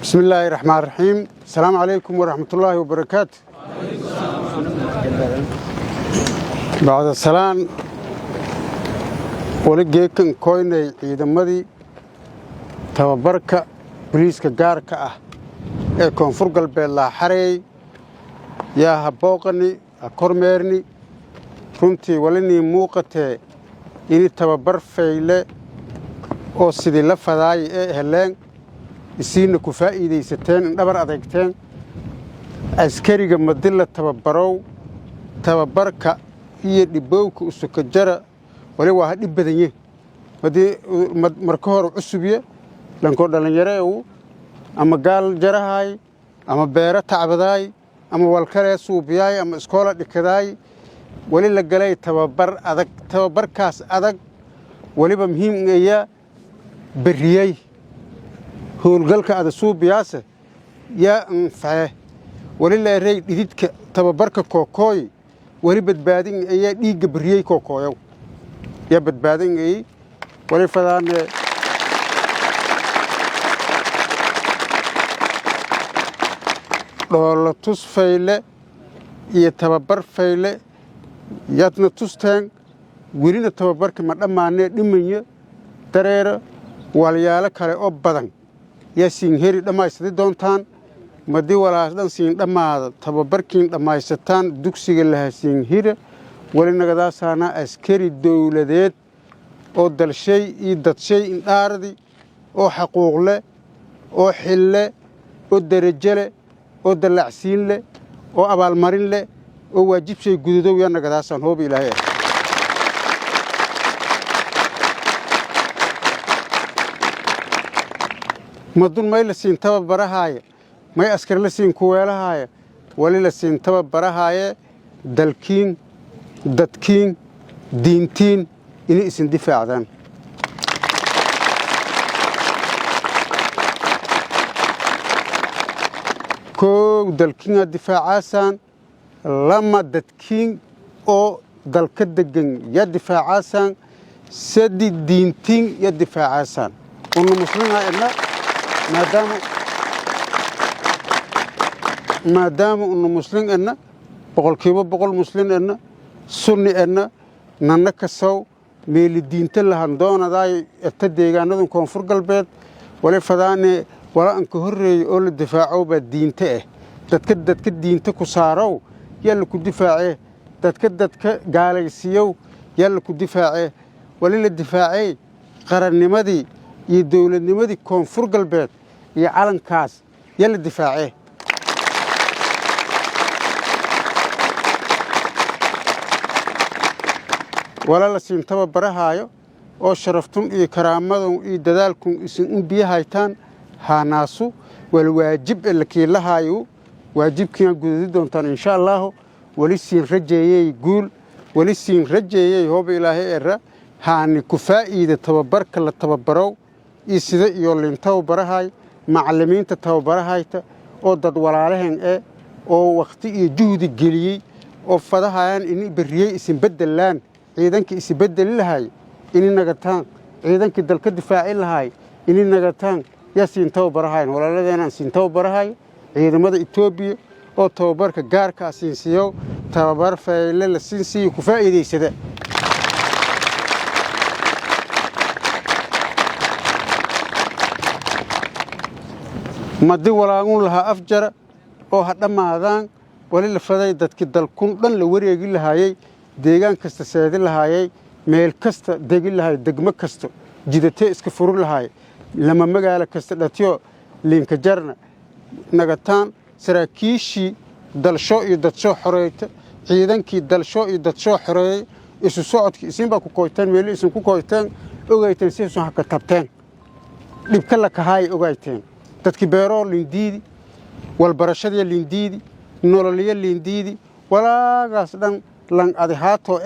بسم الله الرحمن الرحيم السلام عليكم ورحمة الله وبركاته بعد السلام ولقيكن كويني إذا مدي تبارك بوليسك جارك كونفور قلب الله حري يا هبوقني أكرمرني كنتي ولني موقته إني تبار فيله أو سيد لفظاي هلين isiina ku faa'iideysateen dhabar adeegteen askariga madilla tababarka iyo dhibowka usuka jara wali waa dhib badan yahay marka hore cusubiye lanko dhalinyaro ama gaal jarahay ama beera tacbaday ama walkale suubiyay ama iskoola dhikaday wali la galay tababarkaas adag waliba muhiim ah bariyay howlgalka ada suubiyaase yaa anface wali la eray dhididka tababarka kookooy wali badbaadin ayaa dhiigga bariyey kookooyow yaa badbaadin ay wali fadaane dhoola tus fayle iyo tababar fayle yaadna tusteen welina tababarka ma dhammaanee dhimanya dareera walyaalo kale oo badan يا سينهري لما يستدون تان مدي ولا أصلاً سين لما تببركين لما يستان دكسي لها سينهري ولنا قدا سانا أسكري الدولة ديت أو دل شيء يدت شيء أرضي أو حقوق له أو حل له أو درجة أو دلعسين له أو أبال مرين له أو واجب شيء جديد ويانا قدا سان هو بإلهي مدن ما يلسين تبا براهاي ما يأسكر لسين كويلهاي ولي لسين تبا براهاي دلكين دتكين دينتين إني اسم دفاع ذن كو دلكين الدفاع عسان لما دتكين أو دلكدجن يدفاع عسان سدي دينتين يدفاع عسان والمسلمين إلا ما دام إنه مسلم إنه بقول كيف بقول مسلم إنه سني إنه ننكسو ميل الدين تله هندونا ذاي ابتدي جاندون كونفور قلبت ولا فداني ولا أنكهري يقول الدفاع بالدين تأه تتكدد كدين تكسارو يلا كدفاعه تتكدد قال يسيو يلا كدفاعه ولا الدفاعي قرن مدي يدول النمدي كونفور قلبت يعلن كاس يلا دفاعه ولا لسين تبا براهايو أو شرفتم إيه كرامتهم إيه ددالكم إسن بيهايتان هاناسو والواجب اللي كي لهايو واجب كيان قدودون تان إن شاء الله ولسين رجعيه يقول ولسين رجعيه هو بإلهي إرى هاني كفائي إذا تببرك اللي تببرو إيسيدا يولين تاو براهاي معلمين تاو براهايتا أو داد walaalaheen oo waqti iyo juhdi geliyay oo fadahayaan in bariyay isin bedelaan ciidankii is bedel lahay in nagataan ciidankii dalka difaaci lahay in nagataan yaasiin taw barahayn walaaladeenan siin taw barahay ciidamada Itoobiya oo tababarka gaarka ah siinsiyo tababar fayle la siinsiyo ku faa'iideysada مدي ولا أقول لها أفجر أو هذا ماذا ولا الفضاء دتك دلكون دن لوري يقول لها هاي ديجان كست سيد لها هاي ميل كست ديجل لها دقمة كست جدتي إسكفور لها هاي لما مجال كست دتيو لينك جرنا نقطان سراكيشي دلشو يدتشو حريت عيدان كي دلشو يدتشو حري إيش الصعد كيسين بكو كويتان ميل إيش كويتان أوجيتان سيسون حق تبتان لبكلك هاي أوجيتان dadki beero lindiidi wal barashada lindiidi nololiye lindiidi walaagaas dhan lan adihaato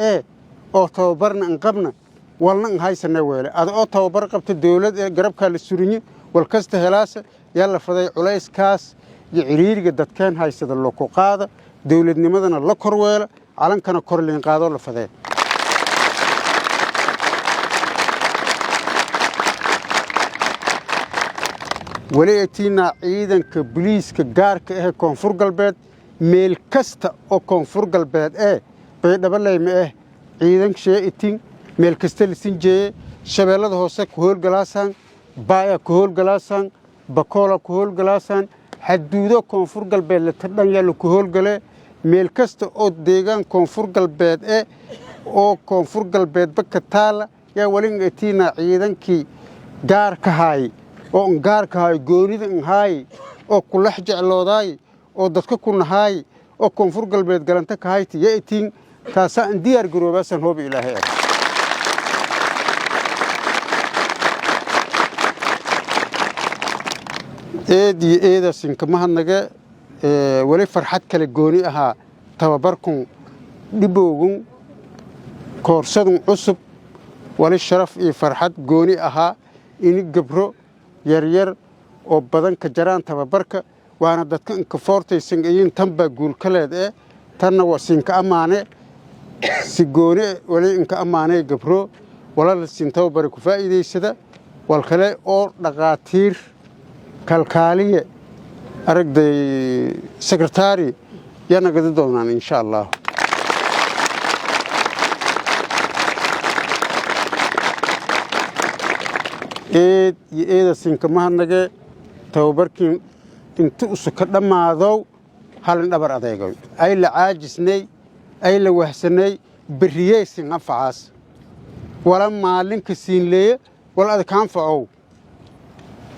oo tababarna an qabna walna an haysana weele oo tababar qabta dawlad garabka la surinyo wal kasta helaasa yalla faday culayskaas iyo ciriiriga dadkeen haysada loo ku qaada dawladnimadana la korweela calankana kor leen qaado la faday wali atiina ciidanka booliiska gaarka ah koonfur galbeed meel kasta oo koonfur galbeed baydhabo leyma ciidan shee'itin meel kasta lisin jeeye shabeellada hoose ku howlgalaasaan baaya ku howlgalaasaan bakoola ku howlgalaasaan xaduudo koonfur galbeed la tadhan yaalla ku howlgale meel kasta oo deegaan koonfur galbeed oo koonfur galbeedba ka taala yaa wali atiina ciidankii gaarka haay oo gaarka haay goonida haay oo kulax jecloodaay oo dadka ku nahaay oo koonfur galbeed galanta ka hayti yaa itiin kaasa aan diyaar garoobaasan hoob ilaahay eedii eedasin kama hadnaga wali farxad kale gooni ahaa tababarkun dhiboogun koorsadun cusub wali sharaf iyo farxad gooni ahaa ini gabro yaryar oo badan ka jaraan tababarka waana dadka inka foortaysan ayin tanbaa guulkaleed tanna waa siinka ammaane si gooni wali inka ammaanay gabro wala la siin tababari ku faa'iidaysada wal kale oo dhaqaatiir kalkaaliye aragday sekretari yana gadi doonaan insha Allah eeda sinka mahadnage tababarkii inta usuka dhammaado halin dhabar adeegoy ay la caajisnay ay la wahsanay beriyeysin anfacaas wala maalinka siinleeye wala adkaan facow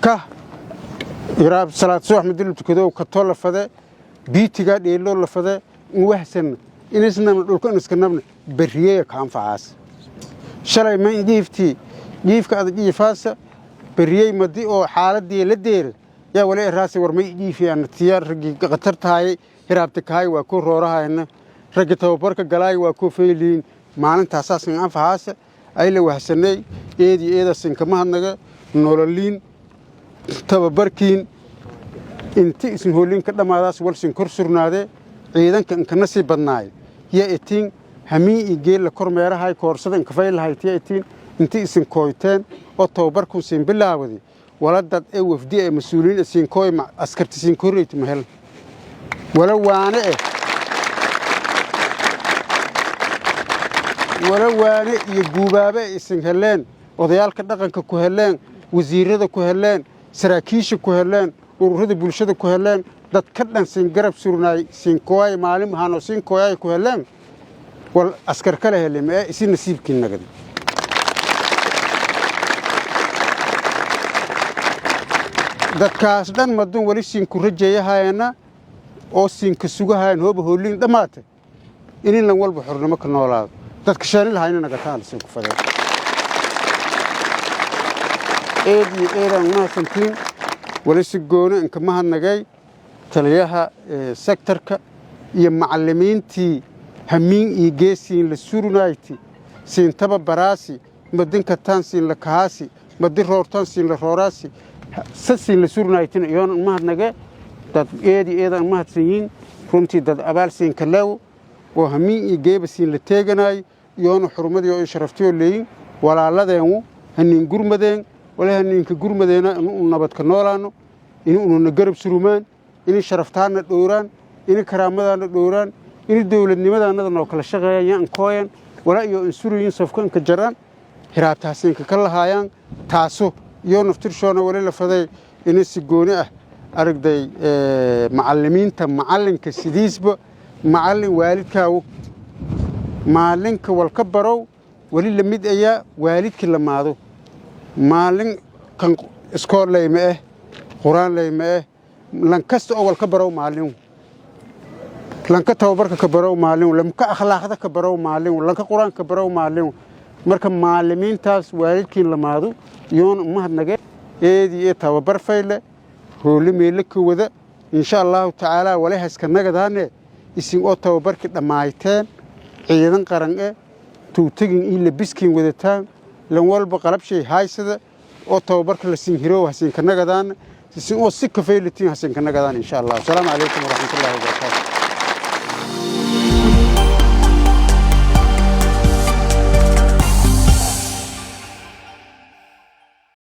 ka iraab salaad subax madil tukado ka tolo fade biitiga dheelo la fade wahsan inisna dhulka iska nabna beriyey ka anfacaas shalay ma jiifka aad jiifaasa beriyey madi oo xaaladii la deer yaa wali raasi war ma jiifiyaan tiyaar ragi qatar tahay hiraabta kaay waa ku roorahayna ragi tababarka galaay waa ku feeliin maalinta asaasan anfacaas ay la wahsanay eeda sinka mahadnaga nololiin tababarkiin inta isin hoolinka dhamaadaas walsin kor surnaade ciidanka inka nasiib badnaay yaa itiin hamii igeel la kormeerahay koorsada inka faylahay yaa itiin inta isin kooyteen oo tababarku siin bilaawday wala dad wafdi ay mas'uuliin siin kooy ma askarti siin koreeyt ma hel wala waane iyo guubaabe isin heleen odayaalka dhaqanka ku heleen wasiirada ku heleen saraakiisha ku heleen ururada bulshada ku heleen dad ka dhan siin garab surnaay siin kooy maalin ahaan oo siin kooy ku heleen wal askar kale heleen isin nasiibkiin nagad dadkaas dhan madun wali siin ku rajeeyahayna oo siin ka sugahayn hooba hoolin dhamaatay in lan walba xornimo ka noolaado dadka shaanil hayna naga taal siin ku faday eedan ma santiin wali si goona inka mahadnagay taliyaha sektorka iyo macallimiintii hamiin iyo geesiin la surnayti siin tababaraasi madinka tan siin la kaasi madi roortan siin la rooraasi sasi la surnaytin iyoon mahadnaga dad eedan mahadsiin runtii dad abaal siin kaleew oo hamiin iyo geebasiin la teeganay iyoon xurmadii oo sharaftiyo leeyin walaaladeen hanin gurmadeen wala haninka gurmadeena inuu nabad ka noolaano inuu nagarab surumaan in sharaftaana dhowraan in karaamadaana dhowraan in dawladnimadaana noo kala shaqeeyaan kooyan wala iyo insuriyin safkan ka jaraan hiraabtaasin ka lahaayaan taaso iyo naftirshoona wali la faday in si gooni aragday macallimiinta macallinka sidiisba macallin waalidkaagu maalinka walka barow wali la mid ayaa waalidkii la maado maalin kan iskool leyma quraan leyma lan kasta oo walka barow maalin lan ka tababarka ka barow maalin lan ka akhlaaqda ka barow maalin lan ka quraanka barow maalin marka macallimiintaas waalidkii la maado yoon mahadnaga eedii tababar fayle hooli meel ka wada insha Allah taala wala haska nagadaane isin oo tababarki dhamaayteen ciidan qaran tuutagin in la biskiin wadataan lan walba qalab shay haysada oo tababarka la siin hiro hasin ka nagadaan isin oo si ka faylitiin hasin ka nagadaan insha Allah assalamu alaykum wa rahmatullahi wa barakatuh